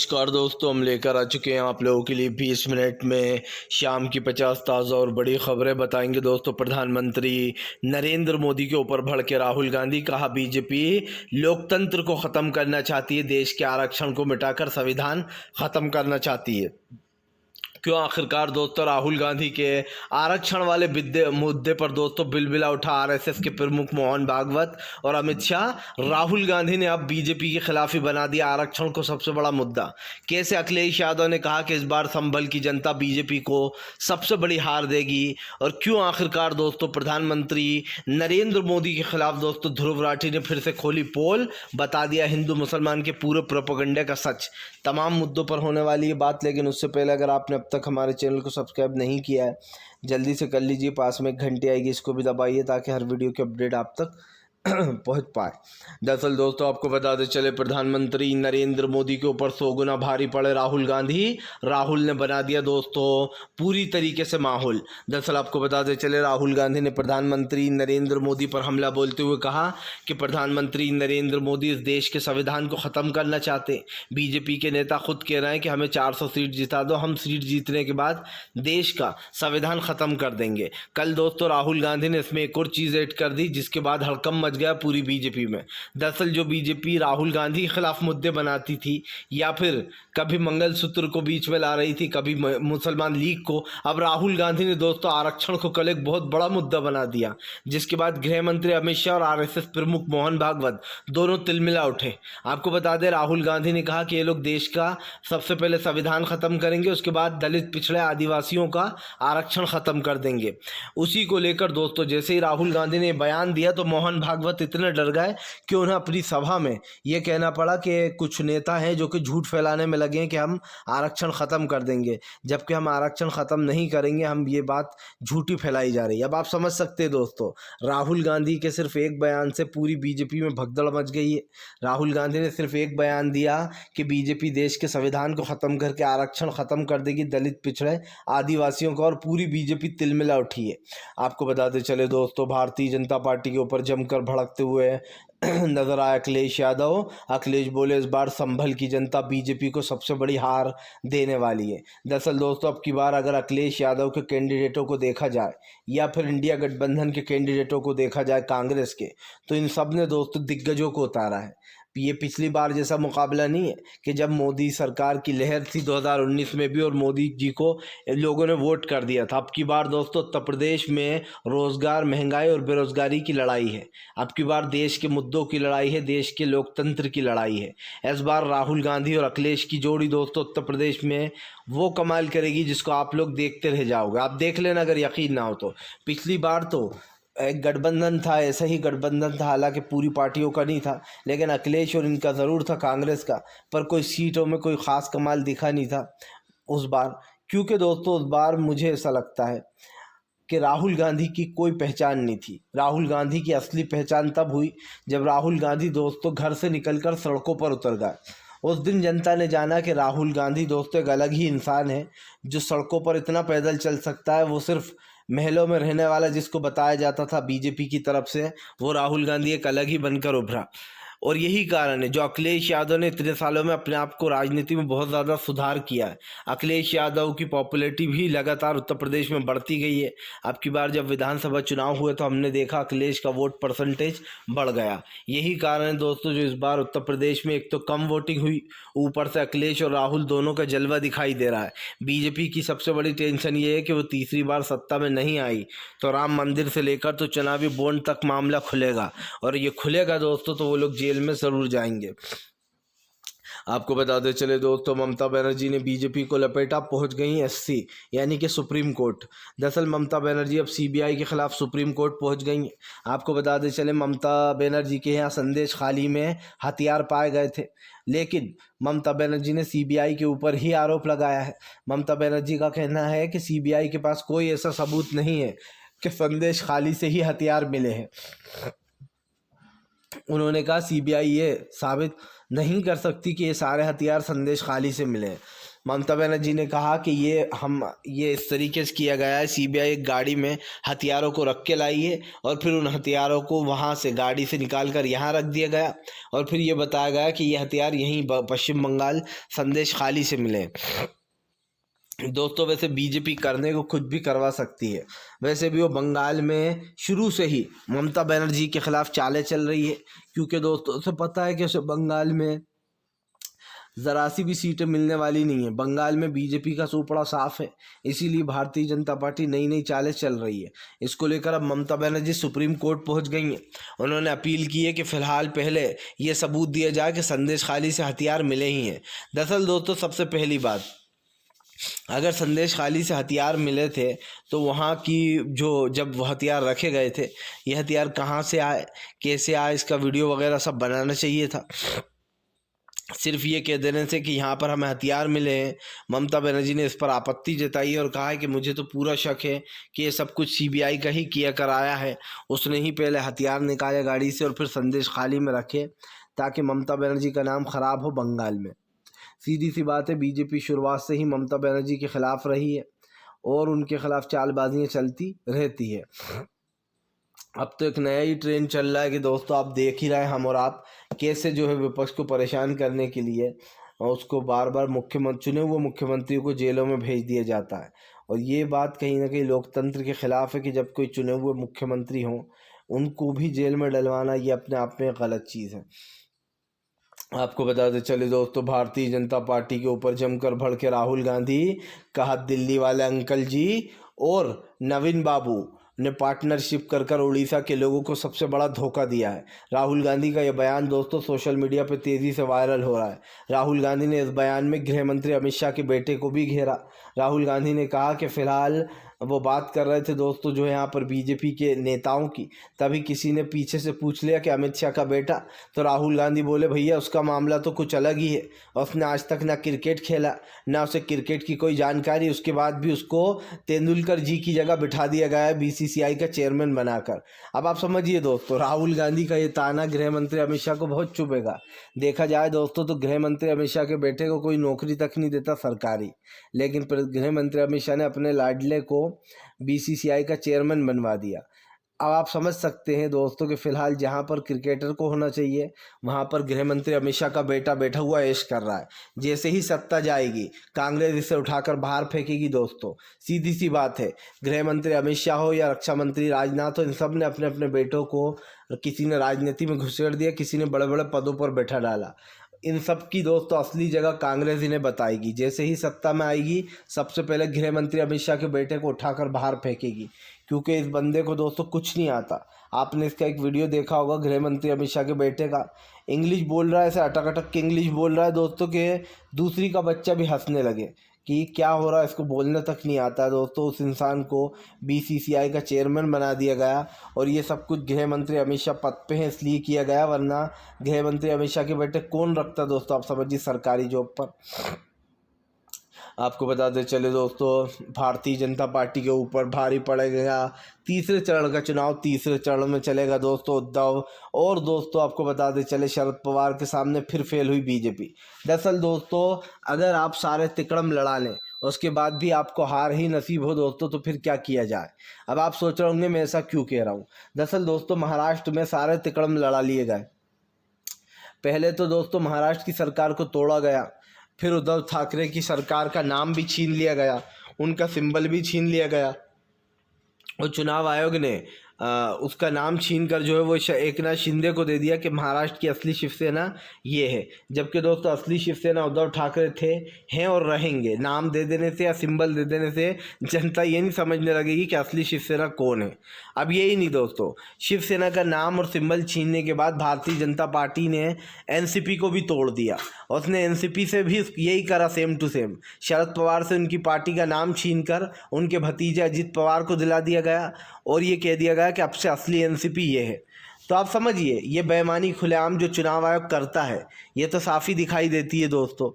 नमस्कार दोस्तों, हम लेकर आ चुके हैं आप लोगों के लिए 20 मिनट में शाम की 50 ताज़ा और बड़ी खबरें बताएंगे। दोस्तों, प्रधानमंत्री नरेंद्र मोदी के ऊपर भड़के राहुल गांधी। कहा, बीजेपी लोकतंत्र को ख़त्म करना चाहती है, देश के आरक्षण को मिटाकर संविधान ख़त्म करना चाहती है। क्यों आखिरकार दोस्तों राहुल गांधी के आरक्षण वाले मुद्दे पर दोस्तों बिलबिला उठा आरएसएस के प्रमुख मोहन भागवत और अमित शाह। राहुल गांधी ने अब बीजेपी के खिलाफ ही बना दिया आरक्षण को सबसे बड़ा मुद्दा। कैसे अखिलेश यादव ने कहा कि इस बार संभल की जनता बीजेपी को सबसे बड़ी हार देगी। और क्यों आखिरकार दोस्तों प्रधानमंत्री नरेंद्र मोदी के खिलाफ दोस्तों ध्रुव राठी ने फिर से खोली पोल, बता दिया हिंदू मुसलमान के पूरे प्रोपेगेंडे का सच। तमाम मुद्दों पर होने वाली ये बात, लेकिन उससे पहले अगर आपने अब तक हमारे चैनल को सब्सक्राइब नहीं किया है, जल्दी से कर लीजिए। पास में एक घंटी आएगी, इसको भी दबाइए ताकि हर वीडियो की अपडेट आप तक पहुंच पाए। दरअसल दोस्तों आपको बताते चले, प्रधानमंत्री नरेंद्र मोदी के ऊपर 100 गुना भारी पड़े राहुल गांधी। राहुल ने बना दिया दोस्तों पूरी तरीके से माहौल। दरअसल आपको बताते चले, राहुल गांधी ने प्रधानमंत्री नरेंद्र मोदी पर हमला बोलते हुए कहा कि प्रधानमंत्री नरेंद्र मोदी इस देश के संविधान को ख़त्म करना चाहते। बीजेपी के नेता खुद कह रहे हैं कि हमें 400 सीट जिता दो, हम सीट जीतने के बाद देश का संविधान ख़त्म कर देंगे। कल दोस्तों राहुल गांधी ने इसमें एक और चीज़ ऐड कर दी, जिसके बाद हड़कंप गया पूरी बीजेपी में। दरअसल जो बीजेपी राहुल गांधी के खिलाफ मुद्दे बनाती थी, या फिर कभी मंगलसूत्र को बीच में ला रही थी, कभी मुसलमान लीग को, अब राहुल गांधी ने दोस्तों आरक्षण को कल एक बहुत बड़ा मुद्दा बना दिया, जिसके बाद गृह मंत्री अमित शाह और आरएसएस प्रमुख मोहन भागवत दोनों तिलमिला उठे। आपको बता दें, राहुल गांधी ने कहा कि ये लोग देश का सबसे पहले संविधान खत्म करेंगे, उसके बाद दलित पिछड़े आदिवासियों का आरक्षण खत्म कर देंगे। उसी को लेकर दोस्तों जैसे ही राहुल गांधी ने बयान दिया तो मोहन भागवत इतने डर गए कि उन्हें अपनी सभा में यह कहना पड़ा कि कुछ नेता हैं जो कि झूठ फैलाने में लगे हैं कि हम आरक्षण ख़त्म कर देंगे, जबकि हम आरक्षण ख़त्म नहीं करेंगे, हम ये बात झूठी फैलाई जा रही है। अब आप समझ सकते हैं दोस्तों, राहुल गांधी के सिर्फ एक बयान से पूरी बीजेपी में भगदड़ मच गई है। राहुल गांधी ने सिर्फ एक बयान दिया कि बीजेपी देश के संविधान को ख़त्म करके आरक्षण ख़त्म कर देगी दलित पिछड़े आदिवासियों का, और पूरी बीजेपी तिलमिला उठी है। आपको बताते चले दोस्तों, भारतीय जनता पार्टी के ऊपर जमकर भड़कते हुए नजर आया अखिलेश यादव। अखिलेश बोले, इस बार संभल की जनता बीजेपी को सबसे बड़ी हार देने वाली है। दरअसल दोस्तों अब की बार अगर अखिलेश यादव के कैंडिडेटों को देखा जाए, या फिर इंडिया गठबंधन के कैंडिडेटों को देखा जाए कांग्रेस के, तो इन सब ने दोस्तों दिग्गजों को उतारा है। ये पिछली बार जैसा मुकाबला नहीं है कि जब मोदी सरकार की लहर थी 2019 में भी, और मोदी जी को लोगों ने वोट कर दिया था। अब की बार दोस्तों उत्तर प्रदेश में रोज़गार, महंगाई और बेरोजगारी की लड़ाई है। अब की बार देश के मुद्दों की लड़ाई है, देश के लोकतंत्र की लड़ाई है। इस बार राहुल गांधी और अखिलेश की जोड़ी दोस्तों उत्तर प्रदेश में वो कमाल करेगी जिसको आप लोग देखते रह जाओगे। आप देख लेना अगर यकीन ना हो तो। पिछली बार तो एक गठबंधन था, ऐसा ही गठबंधन था, हालांकि पूरी पार्टियों का नहीं था, लेकिन अखिलेश और इनका ज़रूर था कांग्रेस का, पर कोई सीटों में कोई ख़ास कमाल दिखा नहीं था उस बार। क्योंकि दोस्तों उस बार मुझे ऐसा लगता है कि राहुल गांधी की कोई पहचान नहीं थी। राहुल गांधी की असली पहचान तब हुई जब राहुल गांधी दोस्तों घर से निकलकर सड़कों पर उतर गए। उस दिन जनता ने जाना कि राहुल गांधी दोस्तों एक अलग ही इंसान है, जो सड़कों पर इतना पैदल चल सकता है। वो सिर्फ महलों में रहने वाला जिसको बताया जाता था बीजेपी की तरफ से, वो राहुल गांधी एक अलग ही बनकर उभरा। और यही कारण है जो अखिलेश यादव ने इतने सालों में अपने आप को राजनीति में बहुत ज़्यादा सुधार किया है। अखिलेश यादव की पॉपुलैरिटी भी लगातार उत्तर प्रदेश में बढ़ती गई है। अब की बार जब विधानसभा चुनाव हुए तो हमने देखा अखिलेश का वोट परसेंटेज बढ़ गया। यही कारण है दोस्तों जो इस बार उत्तर प्रदेश में एक तो कम वोटिंग हुई, ऊपर से अखिलेश और राहुल दोनों का जलवा दिखाई दे रहा है। बीजेपी की सबसे बड़ी टेंशन ये है कि वो तीसरी बार सत्ता में नहीं आई तो राम मंदिर से लेकर तो चुनावी बॉन्ड तक मामला खुलेगा, और ये खुलेगा दोस्तों तो वो लोग जेल में जरूर जाएंगे। आपको बताते चले दोस्तों, ममता बनर्जी ने बीजेपी को लपेटा, पहुंच गई एससी यानी कि सुप्रीम कोर्ट। दरअसल ममता बनर्जी अब सीबीआई के खिलाफ सुप्रीम कोर्ट पहुंच गई। आपको बताते चले, ममता बनर्जी के यहाँ संदेश खाली में हथियार पाए गए थे, लेकिन ममता बनर्जी ने सीबीआई के ऊपर ही आरोप लगाया है। ममता बनर्जी का कहना है कि सीबीआई के पास कोई ऐसा सबूत नहीं है कि संदेश खाली से ही हथियार मिले हैं। उन्होंने कहा सीबीआई ये साबित नहीं कर सकती कि ये सारे हथियार संदेश खाली से मिले हैं। ममता बनर्जी ने कहा कि ये इस तरीके से किया गया है, सीबीआई एक गाड़ी में हथियारों को रख के लाई है और फिर उन हथियारों को वहाँ से गाड़ी से निकाल कर यहाँ रख दिया गया और फिर ये बताया गया कि ये हथियार यहीं पश्चिम बंगाल संदेश खाली से मिले। दोस्तों वैसे बीजेपी करने को कुछ भी करवा सकती है, वैसे भी वो बंगाल में शुरू से ही ममता बनर्जी के खिलाफ चालें चल रही है, क्योंकि दोस्तों से पता है कि उसे बंगाल में ज़रा सी भी सीटें मिलने वाली नहीं है। बंगाल में बीजेपी का सूपड़ा साफ है, इसीलिए भारतीय जनता पार्टी नई नई चालें चल रही है। इसको लेकर अब ममता बनर्जी सुप्रीम कोर्ट पहुंच गई हैं। उन्होंने अपील की है कि फ़िलहाल पहले ये सबूत दिया जाए कि संदेश खाली से हथियार मिले ही हैं। दरअसल दोस्तों सबसे पहली बात, अगर संदेश खाली से हथियार मिले थे तो वहाँ की जब वो हथियार रखे गए थे, ये हथियार कहाँ से आए, कैसे आए, इसका वीडियो वगैरह सब बनाना चाहिए था। सिर्फ ये कह देने से कि यहाँ पर हमें हथियार मिले हैं। ममता बनर्जी ने इस पर आपत्ति जताई और कहा है कि मुझे तो पूरा शक है कि ये सब कुछ सीबीआई का ही किया कराया है। उसने ही पहले हथियार निकाले गाड़ी से और फिर संदेश खाली में रखे ताकि ममता बनर्जी का नाम खराब हो बंगाल में। सीधी सी बात है, बीजेपी शुरुआत से ही ममता बनर्जी के खिलाफ रही है और उनके खिलाफ चालबाजियाँ चलती रहती है। अब तो एक नया ही ट्रेंड चल रहा है कि दोस्तों आप देख ही रहे हैं, हम और आप कैसे विपक्ष को परेशान करने के लिए और उसको बार बार चुने हुए मुख्यमंत्री को जेलों में भेज दिया जाता है। और ये बात कहीं ना कहीं लोकतंत्र के खिलाफ है कि जब कोई चुने हुए मुख्यमंत्री हों उनको भी जेल में डलवाना ये अपने आप में गलत चीज़ है। आपको बताते चले दोस्तों, भारतीय जनता पार्टी के ऊपर जमकर भड़के राहुल गांधी। कहा दिल्ली वाले अंकल जी और नवीन बाबू ने पार्टनरशिप कर उड़ीसा के लोगों को सबसे बड़ा धोखा दिया है। राहुल गांधी का यह बयान दोस्तों सोशल मीडिया पर तेज़ी से वायरल हो रहा है। राहुल गांधी ने इस बयान में गृह मंत्री अमित शाह के बेटे को भी घेरा। राहुल गांधी ने कहा कि फ़िलहाल वो बात कर रहे थे दोस्तों यहाँ पर बीजेपी के नेताओं की, तभी किसी ने पीछे से पूछ लिया कि अमित शाह का बेटा, तो राहुल गांधी बोले भैया उसका मामला तो कुछ अलग ही है। उसने आज तक ना क्रिकेट खेला, ना उसे क्रिकेट की कोई जानकारी। उसके बाद भी उसको तेंदुलकर जी की जगह बिठा दिया गया है बीसीसीआई का चेयरमैन बनाकर। अब आप समझिए दोस्तों, राहुल गांधी का ये ताना गृह मंत्री अमित शाह को बहुत चुभेगा। देखा जाए दोस्तों तो गृह मंत्री अमित शाह के बेटे को कोई नौकरी तक नहीं देता सरकारी, लेकिन गृह मंत्री अमित शाह ने अपने लाडले को बीसीसीआई का चेयरमैन बनवा दिया। अब आप समझ सकते हैं दोस्तों कि फ़िलहाल जहां पर क्रिकेटर को होना चाहिए वहां पर गृह मंत्री अमित शाह का बेटा बैठा हुआ ऐश कर रहा है। जैसे ही सत्ता जाएगी कांग्रेस इसे उठाकर बाहर फेंकेगी। दोस्तों सीधी सी बात है, गृह मंत्री अमित शाह हो या रक्षा मंत्री राजनाथ हो, इन सब ने अपने अपने बेटों को किसी ने राजनीति में घुसेड़ दिया, किसी ने बड़े बड़े पदों पर बैठा डाला। इन सब की दोस्तों असली जगह कांग्रेस इन्हें बताएगी। जैसे ही सत्ता में आएगी सबसे पहले गृह मंत्री अमित शाह के बेटे को उठाकर बाहर फेंकेगी, क्योंकि इस बंदे को दोस्तों कुछ नहीं आता। आपने इसका एक वीडियो देखा होगा गृह मंत्री अमित शाह के बेटे का, इंग्लिश बोल रहा है, ऐसे अटक अटक के इंग्लिश बोल रहा है दोस्तों के दूसरी का बच्चा भी हंसने लगे कि क्या हो रहा है, इसको बोलने तक नहीं आता है। दोस्तों उस इंसान को बीसीसीआई का चेयरमैन बना दिया गया और ये सब कुछ गृह मंत्री अमित शाह पद पे हैं इसलिए किया गया, वरना गृह मंत्री अमित शाह के बेटे कौन रखता दोस्तों, आप समझिए सरकारी जॉब पर। आपको बताते चले दोस्तों, भारतीय जनता पार्टी के ऊपर भारी पड़ेगा तीसरे चरण का चुनाव। तीसरे चरण में चलेगा दोस्तों उद्धव, और दोस्तों आपको बताते चले शरद पवार के सामने फिर फेल हुई बीजेपी। दरअसल दोस्तों अगर आप सारे तिकड़म लड़ा लें उसके बाद भी आपको हार ही नसीब हो दोस्तों तो फिर क्या किया जाए। अब आप सोच रहे होंगे मैं ऐसा क्यों कह रहा हूँ। दरअसल दोस्तों महाराष्ट्र में सारे तिकड़म लड़ा लिए गए। पहले तो दोस्तों महाराष्ट्र की सरकार को तोड़ा गया, फिर उद्धव ठाकरे की सरकार का नाम भी छीन लिया गया, उनका सिंबल भी छीन लिया गया और चुनाव आयोग ने उसका नाम छीन कर वो एकनाथ शिंदे को दे दिया कि महाराष्ट्र की असली शिवसेना ये है। जबकि दोस्तों असली शिवसेना उद्धव ठाकरे थे, हैं और रहेंगे। नाम दे देने से या सिंबल दे देने से जनता ये नहीं समझने लगेगी कि असली शिवसेना कौन है। अब यही नहीं दोस्तों, शिवसेना का नाम और सिंबल छीनने के बाद भारतीय जनता पार्टी ने एनसीपी को भी तोड़ दिया। उसने एनसीपी से भी यही करा same to same. Sharad Pawar से उनकी पार्टी का नाम छीनकर उनके भतीजे अजित पवार को दिला दिया गया और ये कह दिया गया कि अब से असली एनसीपी ये है। तो आप समझिए ये बेईमानी खुलेआम जो चुनाव आयोग करता है ये तो साफ ही दिखाई देती है दोस्तों।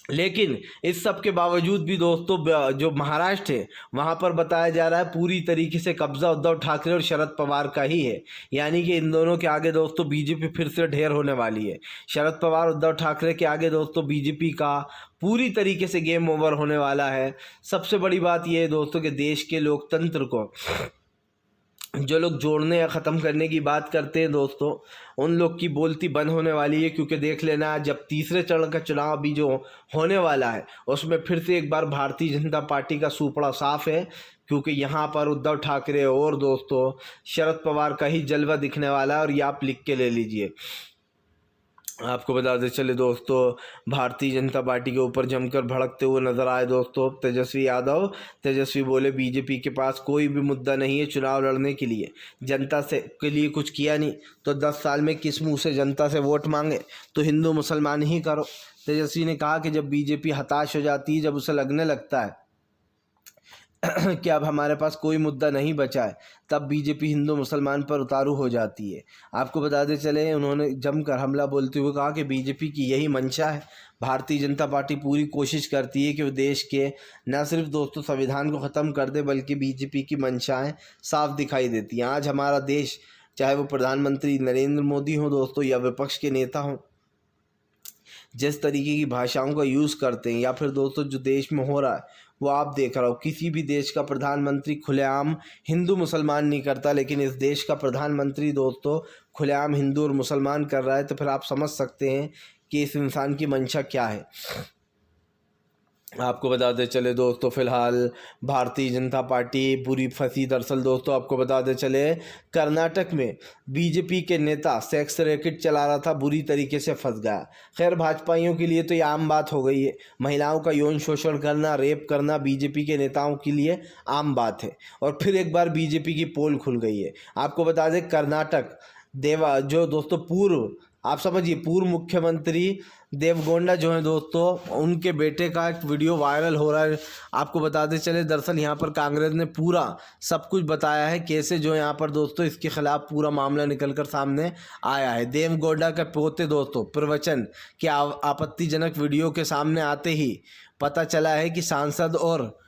लेकिन इस सब के बावजूद भी दोस्तों जो महाराष्ट्र है वहाँ पर बताया जा रहा है पूरी तरीके से कब्जा उद्धव ठाकरे और शरद पवार का ही है। यानी कि इन दोनों के आगे दोस्तों बीजेपी फिर से ढेर होने वाली है। शरद पवार उद्धव ठाकरे के आगे दोस्तों बीजेपी का पूरी तरीके से गेम ओवर होने वाला है। सबसे बड़ी बात यह है दोस्तों कि देश के लोकतंत्र को जो लोग जोड़ने या ख़त्म करने की बात करते हैं दोस्तों, उन लोग की बोलती बंद होने वाली है। क्योंकि देख लेना, जब तीसरे चरण का चुनाव अभी जो होने वाला है उसमें फिर से एक बार भारतीय जनता पार्टी का सूपड़ा साफ है। क्योंकि यहाँ पर उद्धव ठाकरे और दोस्तों शरद पवार का ही जलवा दिखने वाला है। और ये आप लिख के ले लीजिए। आपको बताते चले दोस्तों, भारतीय जनता पार्टी के ऊपर जमकर भड़कते हुए नजर आए दोस्तों तेजस्वी यादव। तेजस्वी बोले बीजेपी के पास कोई भी मुद्दा नहीं है चुनाव लड़ने के लिए, जनता से के लिए कुछ किया नहीं तो 10 साल में किस मुंह से जनता से वोट मांगे, तो हिंदू मुसलमान ही करो। तेजस्वी ने कहा कि जब बीजेपी हताश हो जाती है, जब उसे लगने लगता है कि अब हमारे पास कोई मुद्दा नहीं बचा है, तब बीजेपी हिंदू मुसलमान पर उतारू हो जाती है। आपको बताते चले, उन्होंने जमकर हमला बोलते हुए कहा कि बीजेपी की यही मंशा है। भारतीय जनता पार्टी पूरी कोशिश करती है कि वो देश के न सिर्फ दोस्तों संविधान को ख़त्म कर दे, बल्कि बीजेपी की मंशाएं साफ दिखाई देती हैं। आज हमारा देश, चाहे वो प्रधानमंत्री नरेंद्र मोदी हो दोस्तों या विपक्ष के नेता हों, जिस तरीके की भाषाओं का यूज़ करते हैं या फिर दोस्तों जो देश में हो रहा है वो आप देख रहा हो। किसी भी देश का प्रधानमंत्री खुलेआम हिंदू मुसलमान नहीं करता, लेकिन इस देश का प्रधानमंत्री दोस्तों खुलेआम हिंदू और मुसलमान कर रहा है। तो फिर आप समझ सकते हैं कि इस इंसान की मंशा क्या है। आपको बताते चले दोस्तों, फिलहाल भारतीय जनता पार्टी पूरी फंसी। दरअसल दोस्तों आपको बताते चले, कर्नाटक में बीजेपी के नेता सेक्स रैकेट चला रहा था, बुरी तरीके से फंस गया। खैर भाजपाइयों के लिए तो ये आम बात हो गई है। महिलाओं का यौन शोषण करना, रेप करना बीजेपी के नेताओं के लिए आम बात है। और फिर एक बार बीजेपी की पोल खुल गई है। आपको बता दें, कर्नाटक जो दोस्तों आप समझिए पूर्व मुख्यमंत्री देवगौड़ा जो है दोस्तों, उनके बेटे का एक वीडियो वायरल हो रहा है। आपको बताते चले, दरअसल यहाँ पर कांग्रेस ने पूरा सब कुछ बताया है, कैसे जो यहाँ पर दोस्तों इसके खिलाफ पूरा मामला निकलकर सामने आया है। देवगौड़ा के पोते दोस्तों प्रवचन के आपत्तिजनक वीडियो के सामने आते ही पता चला है कि सांसद और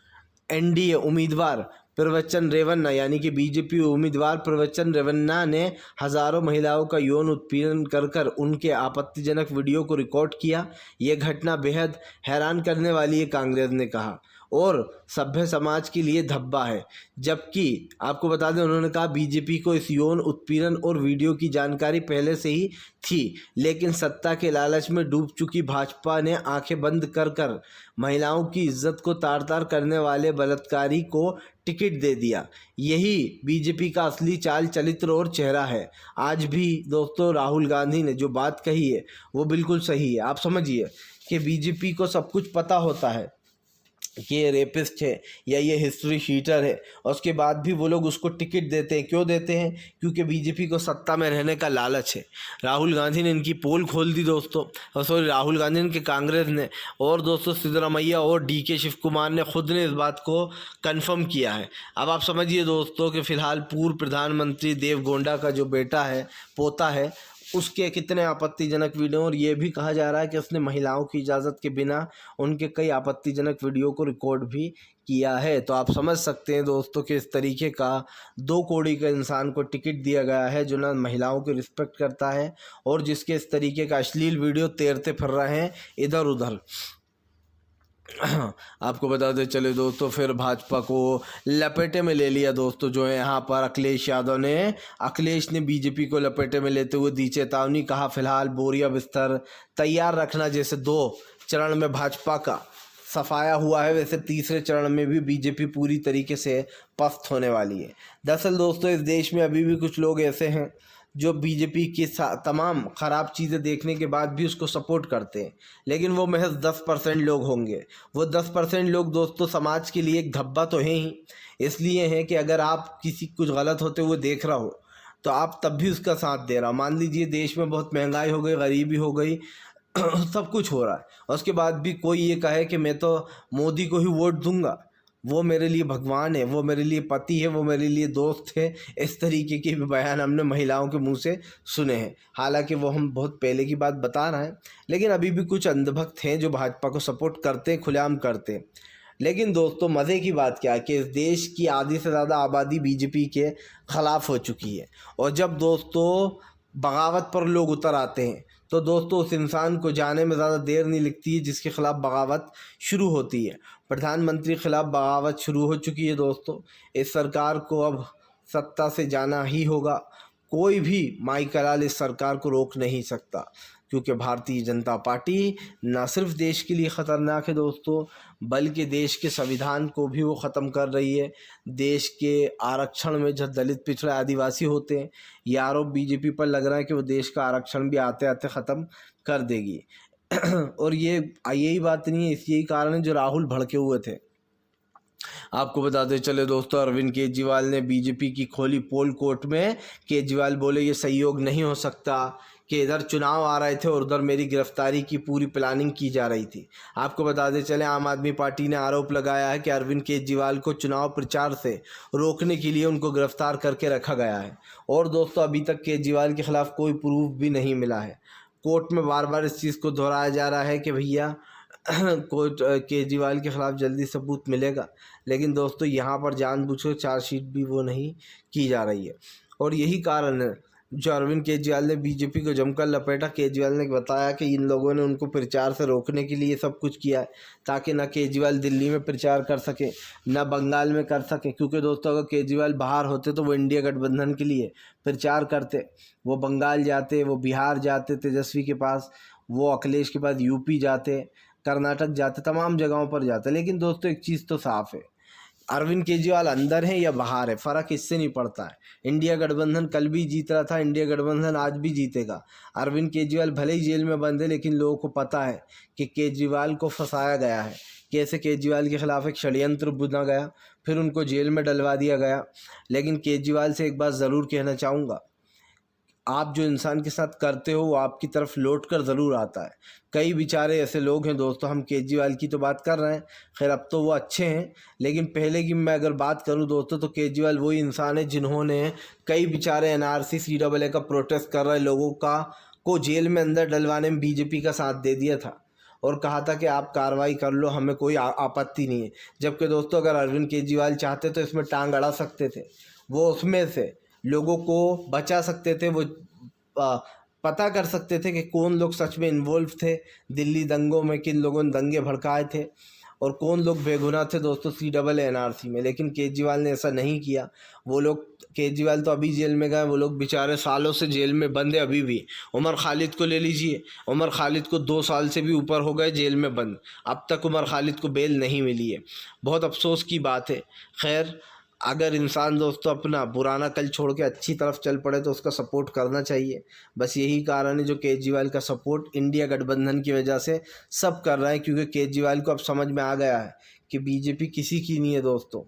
एनडीए उम्मीदवार प्रवचन रेवन्ना, यानी कि बीजेपी उम्मीदवार प्रवचन रेवन्ना ने हजारों महिलाओं का यौन उत्पीड़न कर उनके आपत्तिजनक वीडियो को रिकॉर्ड किया। यह घटना बेहद हैरान करने वाली है, कांग्रेस ने कहा, और सभ्य समाज के लिए धब्बा है। जबकि आपको बता दें, उन्होंने कहा बीजेपी को इस यौन उत्पीड़न और वीडियो की जानकारी पहले से ही थी, लेकिन सत्ता के लालच में डूब चुकी भाजपा ने आंखें बंद कर महिलाओं की इज्जत को तार तार करने वाले बलात्कारी को टिकट दे दिया। यही बीजेपी का असली चाल चरित्र और चेहरा है। आज भी दोस्तों राहुल गांधी ने जो बात कही है वो बिल्कुल सही है। आप समझिए कि बीजेपी को सब कुछ पता होता है कि ये रेपिस्ट है या ये हिस्ट्री शीटर है, और उसके बाद भी वो लोग उसको टिकट देते हैं। क्यों देते हैं? क्योंकि बीजेपी को सत्ता में रहने का लालच है। राहुल गांधी ने इनकी पोल खोल दी दोस्तों, और सॉरी राहुल गांधी ने, कांग्रेस ने, और दोस्तों सिद्धरामैया और डीके शिव कुमार ने खुद ने इस बात को कंफर्म किया है। अब आप समझिए दोस्तों कि फ़िलहाल पूर्व प्रधानमंत्री देवगौड़ा का जो बेटा है, पोता है, उसके कितने आपत्तिजनक वीडियो, और ये भी कहा जा रहा है कि उसने महिलाओं की इजाज़त के बिना उनके कई आपत्तिजनक वीडियो को रिकॉर्ड भी किया है। तो आप समझ सकते हैं दोस्तों कि इस तरीके का 2 कौड़ी का इंसान को टिकट दिया गया है, जो ना महिलाओं की रिस्पेक्ट करता है और जिसके इस तरीके का अश्लील वीडियो तैरते फिर रहे हैं इधर उधर। आपको बताते चले दोस्तों, फिर भाजपा को लपेटे में ले लिया दोस्तों, जो है यहाँ पर अखिलेश ने बीजेपी को लपेटे में लेते हुए दी चेतावनी। कहा फिलहाल बोरिया बिस्तर तैयार रखना। जैसे 2 चरण में भाजपा का सफाया हुआ है, वैसे तीसरे चरण में भी बीजेपी पूरी तरीके से पस्त होने वाली है। दरअसल दोस्तों इस देश में अभी भी कुछ लोग ऐसे हैं जो बीजेपी की तमाम ख़राब चीज़ें देखने के बाद भी उसको सपोर्ट करते हैं, लेकिन वो महज 10% लोग होंगे। वो 10% लोग दोस्तों समाज के लिए एक धब्बा तो है ही, इसलिए है कि अगर आप किसी कुछ गलत होते हुए देख रहा हो तो आप तब भी उसका साथ दे रहा हो। मान लीजिए देश में बहुत महंगाई हो गई, गरीबी हो गई, सब कुछ हो रहा है, और उसके बाद भी कोई ये कहे कि मैं तो मोदी को ही वोट दूंगा, वो मेरे लिए भगवान है, वो मेरे लिए पति है, वो मेरे लिए दोस्त है। इस तरीके के भी बयान हमने महिलाओं के मुंह से सुने हैं। हालांकि वो हम बहुत पहले की बात बता रहे हैं, लेकिन अभी भी कुछ अंधभक्त हैं जो भाजपा को सपोर्ट करते हैं, खुलेआम करते हैं। लेकिन दोस्तों मज़े की बात क्या है कि इस देश की आधी से ज़्यादा आबादी बीजेपी के ख़िलाफ़ हो चुकी है। और जब दोस्तों बगावत पर लोग उतर आते हैं तो दोस्तों उस इंसान को जाने में ज़्यादा देर नहीं लगती है जिसके ख़िलाफ़ बगावत शुरू होती है। प्रधानमंत्री के ख़िलाफ़ बगावत शुरू हो चुकी है दोस्तों। इस सरकार को अब सत्ता से जाना ही होगा। कोई भी माई कलाल इस सरकार को रोक नहीं सकता, क्योंकि भारतीय जनता पार्टी न सिर्फ देश के लिए ख़तरनाक है दोस्तों, बल्कि देश के संविधान को भी वो ख़त्म कर रही है। देश के आरक्षण में जो दलित पिछड़े आदिवासी होते हैं, ये आरोप बीजेपी पर लग रहा है कि वो देश का आरक्षण भी आते आते ख़त्म कर देगी। और ये यही बात नहीं है, यही कारण है जो राहुल भड़के हुए थे। आपको बताते चले दोस्तों, अरविंद केजरीवाल ने बीजेपी की खोली पोल कोर्ट में। केजरीवाल बोले ये सहयोग नहीं हो सकता कि इधर चुनाव आ रहे थे और उधर मेरी गिरफ्तारी की पूरी प्लानिंग की जा रही थी। आपको बताते चले आम आदमी पार्टी ने आरोप लगाया है कि अरविंद केजरीवाल को चुनाव प्रचार से रोकने के लिए उनको गिरफ्तार करके रखा गया है। और दोस्तों अभी तक केजरीवाल के खिलाफ कोई प्रूफ भी नहीं मिला है। कोर्ट में बार बार इस चीज़ को दोहराया जा रहा है कि भैया कोर्ट केजरीवाल के ख़िलाफ़ जल्दी सबूत मिलेगा, लेकिन दोस्तों यहाँ पर जानबूझकर चार्जशीट भी वो नहीं की जा रही है। और यही कारण है जो अरविंद केजरीवाल ने बीजेपी को जमकर लपेटा। केजरीवाल ने बताया कि इन लोगों ने उनको प्रचार से रोकने के लिए सब कुछ किया है, ताकि ना केजरीवाल दिल्ली में प्रचार कर सके, ना बंगाल में कर सके। क्योंकि दोस्तों अगर केजरीवाल बाहर होते तो वो इंडिया गठबंधन के लिए प्रचार करते, वो बंगाल जाते, वो बिहार जाते तेजस्वी के पास, वो अखिलेश के पास यूपी जाते, कर्नाटक जाते, तमाम जगहों पर जाते। लेकिन दोस्तों एक चीज़ तो साफ़ है, अरविंद केजरीवाल अंदर है या बाहर है, फ़र्क इससे नहीं पड़ता है। इंडिया गठबंधन कल भी जीत रहा था, इंडिया गठबंधन आज भी जीतेगा। अरविंद केजरीवाल भले ही जेल में बंद है, लेकिन लोगों को पता है कि केजरीवाल को फंसाया गया है। कैसे केजरीवाल के खिलाफ एक षड्यंत्र बुना गया, फिर उनको जेल में डलवा दिया गया। लेकिन केजरीवाल से एक बात ज़रूर कहना चाहूँगा, आप जो इंसान के साथ करते हो वो आपकी तरफ लौट कर ज़रूर आता है। कई बेचारे ऐसे लोग हैं दोस्तों, हम केजरीवाल की तो बात कर रहे हैं, खैर अब तो वो अच्छे हैं, लेकिन पहले की मैं अगर बात करूं दोस्तों तो केजरीवाल वही इंसान है जिन्होंने कई बेचारे एनआरसी CAA का प्रोटेस्ट कर रहे लोगों को जेल में अंदर डलवाने में बीजेपी का साथ दे दिया था और कहा था कि आप कार्रवाई कर लो, हमें कोई आपत्ति नहीं है। जबकि दोस्तों अगर अरविंद केजरीवाल चाहते तो इसमें टांग अड़ा सकते थे, वो उसमें से लोगों को बचा सकते थे, वो पता कर सकते थे कि कौन लोग सच में इन्वॉल्व थे दिल्ली दंगों में, किन लोगों ने दंगे भड़काए थे और कौन लोग बेगुनाह थे दोस्तों CAA NRC में। लेकिन केजरीवाल ने ऐसा नहीं किया। वो लोग, केजरीवाल तो अभी जेल में गए, वो लोग बेचारे सालों से जेल में बंद है अभी भी। उमर खालिद को ले लीजिए, उमर खालिद को 2 साल से भी ऊपर हो गए जेल में बंद, अब तक उमर खालिद को बेल नहीं मिली है। बहुत अफसोस की बात है। खैर, अगर इंसान दोस्तों अपना पुराना कल छोड़ के अच्छी तरफ चल पड़े तो उसका सपोर्ट करना चाहिए। बस यही कारण है जो केजरीवाल का सपोर्ट इंडिया गठबंधन की वजह से सब कर रहे हैं, क्योंकि केजरीवाल को अब समझ में आ गया है कि बीजेपी किसी की नहीं है दोस्तों।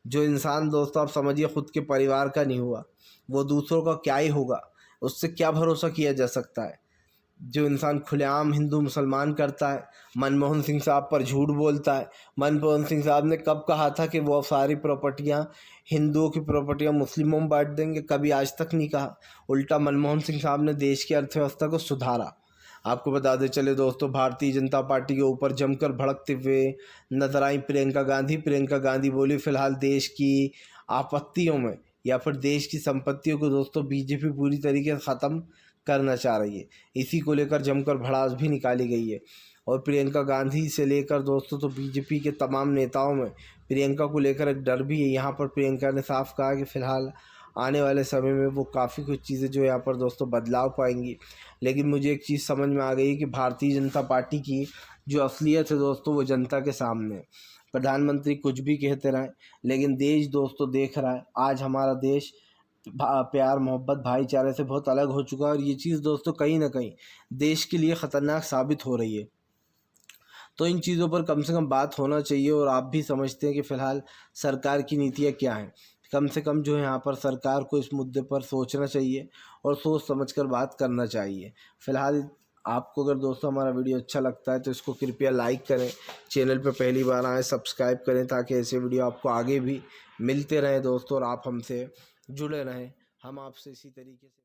जो इंसान दोस्तों आप समझिए खुद के परिवार का नहीं हुआ, वो दूसरों का क्या ही होगा, उससे क्या भरोसा किया जा सकता है। जो इंसान खुलेआम हिंदू मुसलमान करता है, मनमोहन सिंह साहब पर झूठ बोलता है। मनमोहन सिंह साहब ने कब कहा था कि वो सारी प्रॉपर्टियां हिंदुओं की प्रॉपर्टियां मुस्लिमों में बांट देंगे? कभी आज तक नहीं कहा। उल्टा मनमोहन सिंह साहब ने देश की अर्थव्यवस्था को सुधारा। आपको बता दें चले दोस्तों, भारतीय जनता पार्टी के ऊपर जमकर भड़कते हुए नजर आई प्रियंका गांधी। प्रियंका गांधी बोली फिलहाल देश की आपत्तियों में या फिर देश की संपत्तियों को दोस्तों बीजेपी पूरी तरीके से ख़त्म करना चाह रही है। इसी को लेकर जमकर भड़ास भी निकाली गई है। और प्रियंका गांधी से लेकर दोस्तों तो बीजेपी के तमाम नेताओं में प्रियंका को लेकर एक डर भी है। यहाँ पर प्रियंका ने साफ कहा कि फ़िलहाल आने वाले समय में वो काफ़ी कुछ चीज़ें जो यहाँ पर दोस्तों बदलाव पाएंगी। लेकिन मुझे एक चीज़ समझ में आ गई कि भारतीय जनता पार्टी की जो असलियत है दोस्तों वो जनता के सामने है। प्रधानमंत्री कुछ भी कहते रहें, लेकिन देश दोस्तों देख रहा है। आज हमारा देश प्यार मोहब्बत भाईचारे से बहुत अलग हो चुका है और ये चीज़ दोस्तों कहीं ना कहीं देश के लिए ख़तरनाक साबित हो रही है। तो इन चीज़ों पर कम से कम बात होना चाहिए। और आप भी समझते हैं कि फ़िलहाल सरकार की नीतियाँ क्या हैं, कम से कम जो है यहाँ पर सरकार को इस मुद्दे पर सोचना चाहिए और सोच समझकर बात करना चाहिए। फ़िलहाल आपको अगर दोस्तों हमारा वीडियो अच्छा लगता है तो इसको कृपया लाइक करें, चैनल पर पहली बार आए सब्सक्राइब करें ताकि ऐसे वीडियो आपको आगे भी मिलते रहें दोस्तों और आप हमसे जुड़े रहें। हम आपसे इसी तरीके से